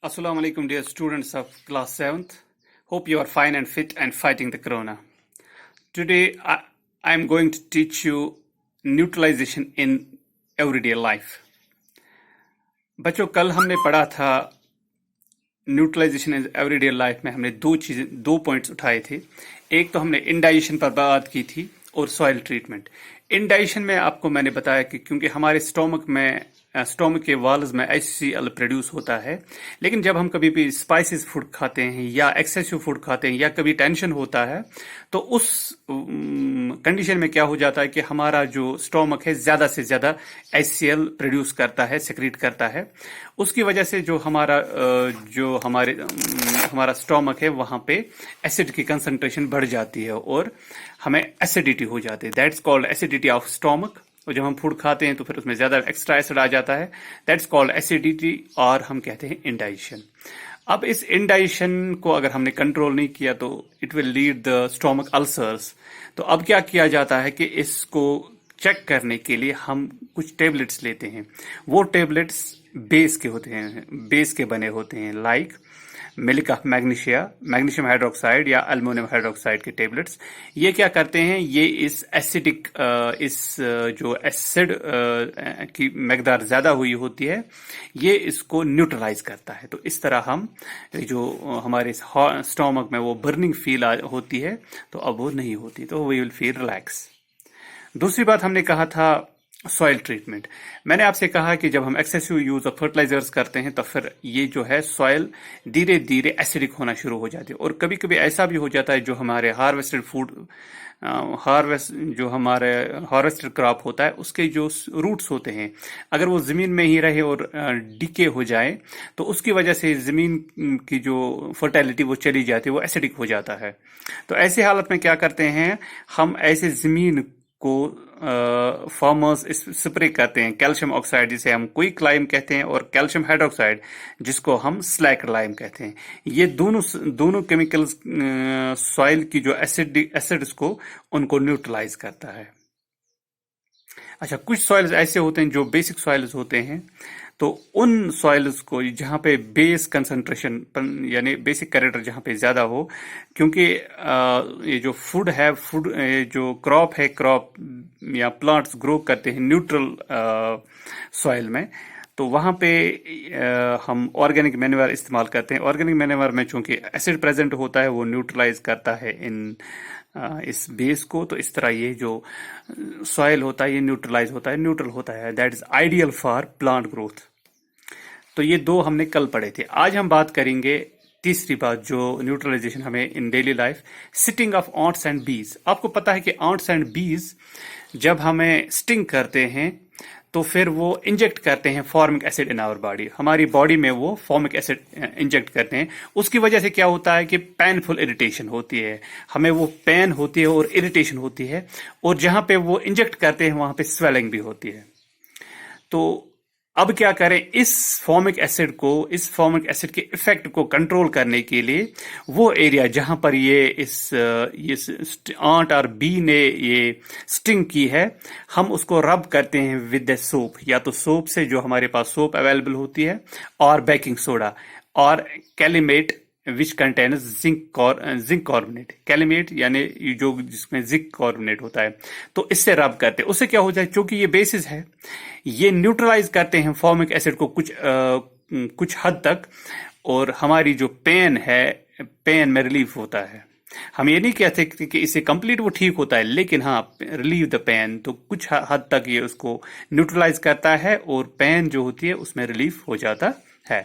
Assalamu alaikum, dear students of class 7th. Hope you are fine and fit and fighting the corona. Today, I am going to teach you neutralization in everyday life. बच्चों, कल हमने पढ़ा था neutralisation in everyday life में हमने दो points उठाए थे। एक तो हमने इंडाइजेशन पर बात की थी और सॉइल ट्रीटमेंट। इंडाइजेशन में आपको मैंने बताया कि क्योंकि हमारे स्टोमक के वॉल्स में HCl प्रोड्यूस होता है, लेकिन जब हम कभी भी स्पाइसेस फूड खाते हैं या एक्सेसिव फूड खाते हैं या कभी टेंशन होता है तो उस कंडीशन में क्या हो जाता है कि हमारा जो स्टोमक है ज्यादा से ज्यादा HCl प्रोड्यूस करता है, सेक्रेट करता है। उसकी वजह से जो हमारा स्टोमक है वहां पे एसिड की कंसंट्रेशन बढ़ जाती है और हमें एसिडिटी हो जाती है। That's called acidity of stomach. और जब हम फूड खाते हैं तो फिर उसमें ज्यादा एक्स्ट्रा एसिड आ जाता है। दैट्स कॉल्ड एसिडिटी और हम कहते हैं इंडाइजेशन। अब इस इंडाइजेशन को अगर हमने कंट्रोल नहीं किया तो it will lead the stomach ulcers. तो अब क्या किया जाता है कि इसको चेक करने के लिए हम कुछ टेबलेट्स लेते हैं। वो टेबलेट्स बेस के बने होते हैं, like milk of magnesium hydroxide या एल्युमिनियम हाइड्रोक्साइड के टेबलेट्स। ये क्या करते हैं, ये इस जो एसिड की मकदार ज्यादा हुई होती है ये इसको न्यूट्रलाइज करता है। तो इस तरह हम जो हमारे स्टोमक में वो बर्निंग फील होती है तो अब वो नहीं होती, तो वी विल फील रिलैक्स। दूसरी बात हमने कहा था सॉइल ट्रीटमेंट। मैंने आपसे कहा कि जब हम एक्सेसिव यूज ऑफ फर्टिलाइजर्स करते हैं तो फिर ये जो है सॉइल धीरे धीरे एसिडिक होना शुरू हो जाती है। और कभी कभी ऐसा भी हो जाता है जो हमारे हार्वेस्टेड क्रॉप होता है उसके जो रूट्स होते हैं अगर वो जमीन में ही रहे और डिके हो जाए तो उसकी वजह से जमीन की जो फर्टिलिटी वो चली जाती है, वो एसिडिक हो जाता है। तो ऐसी हालत में क्या करते हैं, हम ऐसे जमीन को फार्मर्स स्प्रे करते हैं कैल्शियम ऑक्साइड जिसे हम क्विक लाइम कहते हैं और कैल्शियम हाइड्रोक्साइड जिसको हम स्लैक लाइम कहते हैं। ये दोनों केमिकल्स सॉइल की जो एसिड्स को उनको न्यूट्रलाइज करता है। अच्छा, कुछ सॉइल्स ऐसे होते हैं जो बेसिक सॉइल्स होते हैं, तो उन सॉइल्स को जहां पे बेस कंसंट्रेशन यानी बेसिक कैरेक्टर जहां पे ज्यादा हो, क्योंकि ये जो जो क्रॉप या प्लांट्स ग्रो करते हैं न्यूट्रल सॉइल में, तो वहां पे हम ऑर्गेनिक मैन्योर इस्तेमाल करते हैं। ऑर्गेनिक मैन्योर में चूंकि एसिड प्रेजेंट होता है वो न्यूट्रलाइज करता है इस बेस को, तो इस तरह ये जो सॉइल होता है ये न्यूट्रल होता है। That is ideal for plant growth. तो ये दो हमने कल पढ़े थे। आज हम बात करेंगे तीसरी बात जो न्यूट्रलाइजेशन हमें in daily life, stinging of ants and bees. आपको पता है कि ऑन्ट्स एंड बीज जब हमें स्टिंग करते हैं तो फिर वो इंजेक्ट करते हैं formic acid in our body. हमारी बॉडी में वो फॉर्मिक एसिड इंजेक्ट करते हैं। उसकी वजह से क्या होता है कि पेनफुल इरिटेशन होती है, हमें वो पेन होती है और इरिटेशन होती है, और जहां पे वो इंजेक्ट करते हैं वहां पे स्वेलिंग भी होती है। तो अब क्या करें, इस फॉर्मिक एसिड के इफेक्ट को कंट्रोल करने के लिए वो एरिया जहां पर ये आंट और बी ने ये स्टिंग की है, हम उसको रब करते हैं विद द सोप। या तो सोप से, जो हमारे पास सोप अवेलेबल होती है, और बेकिंग सोडा और कैलिमेट विच कंटेन्स जिंक कार्बोनेट। कैलिमेट यानी जो जिसमें जिंक कार्बोनेट होता है, तो इससे रब करते हैं। उससे क्या हो जाए, चूंकि ये बेसिस है, ये न्यूट्रलाइज करते हैं फॉर्मिक एसिड को कुछ हद तक, और हमारी जो पेन में रिलीफ होता है। हम ये नहीं कहते कि इससे कंप्लीट वो ठीक होता है, लेकिन हाँ, रिलीव द पेन, तो कुछ हद तक ये उसको न्यूट्रलाइज करता है और पेन जो होती है उसमें रिलीफ हो जाता है।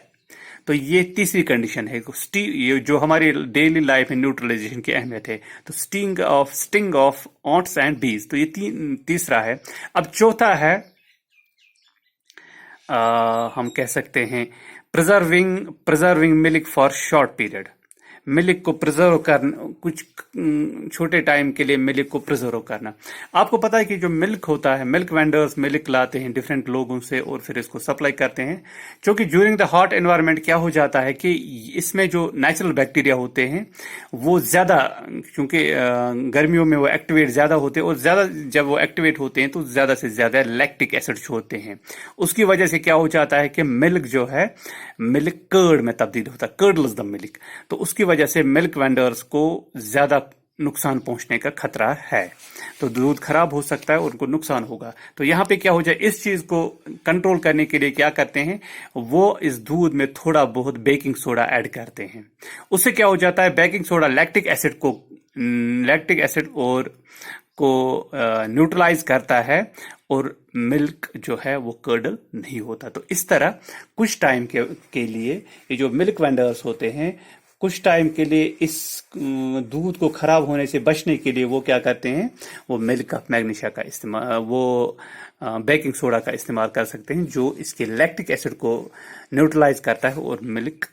तो ये तीसरी कंडीशन है। ये जो हमारी डेली लाइफ में न्यूट्रलाइजेशन की अहमियत है। तो स्टिंग ऑफ ऑन्ट्स एंड बीज, तो ये तीसरा है। अब चौथा है, हम कह सकते हैं preserving milk for short period. Milk को प्रिजर्व करना, कुछ छोटे टाइम के लिए मिल्क को प्रिजर्व करना। आपको पता है कि जो मिल्क होता है, मिल्क वेंडर्स मिल्क लाते हैं डिफरेंट लोगों से और फिर इसको सप्लाई करते हैं, क्योंकि ड्यूरिंग द हॉट एनवायरनमेंट क्या हो जाता है कि इसमें जो नेचुरल बैक्टीरिया होते हैं वो ज्यादा, क्योंकि गर्मियों में वो एक्टिवेट ज्यादा होते हैं, और ज्यादा जब वो एक्टिवेट होते हैं तो ज्यादा से ज्यादा लैक्टिक एसिड छोड़ते हैं। उसकी वजह से क्या हो जाता है कि मिल्क जो है मिल्क कर्ड में तब्दील होता है, कर्डलेस द मिल्क। तो उसकी वजह से मिल्क वेंडर्स को ज्यादा नुकसान पहुंचने का खतरा है, तो दूध खराब हो सकता है और उनको नुकसान होगा। तो यहाँ पे क्या हो जाए, इस चीज को कंट्रोल करने के लिए क्या करते हैं, वो इस दूध में थोड़ा बहुत बेकिंग सोडा ऐड करते हैं। उससे क्या हो जाता है, बेकिंग सोडा लैक्टिक एसिड और को न्यूट्रलाइज करता है और मिल्क जो है वो कर्डल नहीं होता। तो इस तरह कुछ टाइम के लिए ये जो मिल्क वेंडर्स होते हैं, कुछ टाइम के लिए इस दूध को खराब होने से बचने के लिए वो क्या करते हैं, वो मिल्क ऑफ मैग्नीशिया का इस्तेमाल, वो बेकिंग सोडा का इस्तेमाल कर सकते हैं, जो इसके लैक्टिक एसिड को न्यूट्रलाइज करता है और मिल्क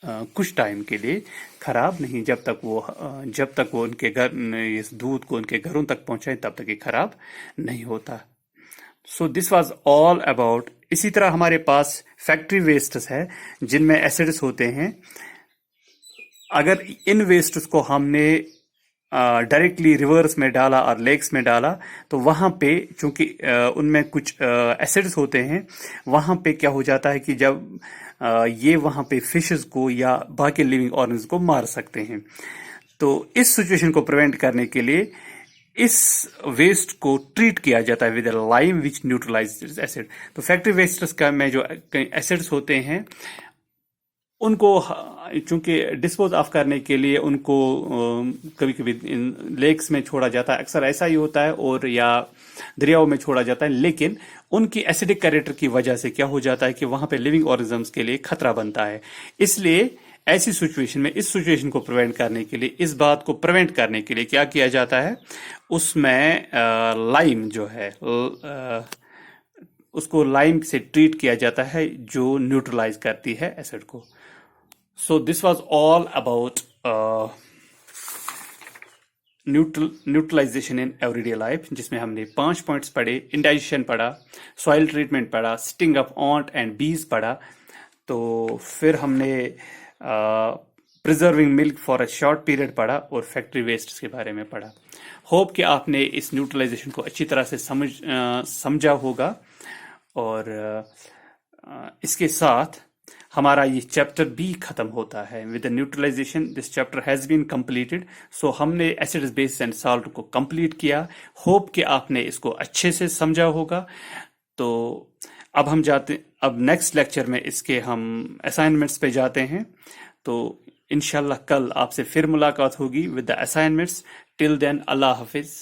कुछ टाइम के लिए खराब नहीं, जब तक वो उनके घर, इस दूध को उनके घरों तक पहुंचाए तब तक ये खराब नहीं होता। सो दिस वाज ऑल अबाउट। इसी तरह हमारे पास फैक्ट्री वेस्ट्स है जिनमें एसिड्स होते हैं। अगर इन वेस्ट्स को हमने डायरेक्टली रिवर्स में डाला और लेक्स में डाला तो वहां पे चूंकि उनमें कुछ एसिड्स होते हैं, वहां पे क्या हो जाता है कि जब ये वहां पे फिशेस को या बाकी लिविंग ऑर्गन्स को मार सकते हैं। तो इस सिचुएशन को प्रिवेंट करने के लिए इस वेस्ट को ट्रीट किया जाता है with lime which neutralises acid. तो फैक्ट्री वेस्ट्स का में जो एसिड्स होते हैं उनको चूंकि डिस्पोज ऑफ करने के लिए उनको कभी कभी लेक्स में छोड़ा जाता है, अक्सर ऐसा ही होता है, और या दरियाओं में छोड़ा जाता है, लेकिन उनकी एसिडिक कैरेक्टर की वजह से क्या हो जाता है कि वहां पे लिविंग ऑर्गेनिजम्स के लिए खतरा बनता है। इसलिए ऐसी सिचुएशन में इस सिचुएशन को प्रिवेंट करने के लिए, इस बात को प्रिवेंट करने के लिए क्या किया जाता है, उसमें लाइम जो है उसको लाइम से ट्रीट किया जाता है जो न्यूट्रलाइज करती है एसिड को। So this was all about neutralization in everyday life, जिसमें हमने 5 पॉइंट्स पढ़े। इंडाइजेशन पढ़ा, सॉइल ट्रीटमेंट पढ़ा, sting of ant and bees पढ़ा, तो फिर हमने preserving milk for a short period पढ़ा और फैक्ट्री वेस्ट के बारे में पढ़ा। होप कि आपने इस न्यूट्रलाइजेशन को अच्छी तरह से समझा होगा। और इसके साथ हमारा ये चैप्टर भी खत्म होता है। With the neutralisation this chapter has been completed. So हमने एसिड्स, बेस एंड सॉल्ट को कंप्लीट किया। होप कि आपने इसको अच्छे से समझा होगा। तो अब नेक्स्ट लेक्चर में इसके हम असाइनमेंट्स पे जाते हैं। तो इंशाल्लाह कल आपसे फिर मुलाकात होगी with the assignments. Till then अल्लाह हाफिज।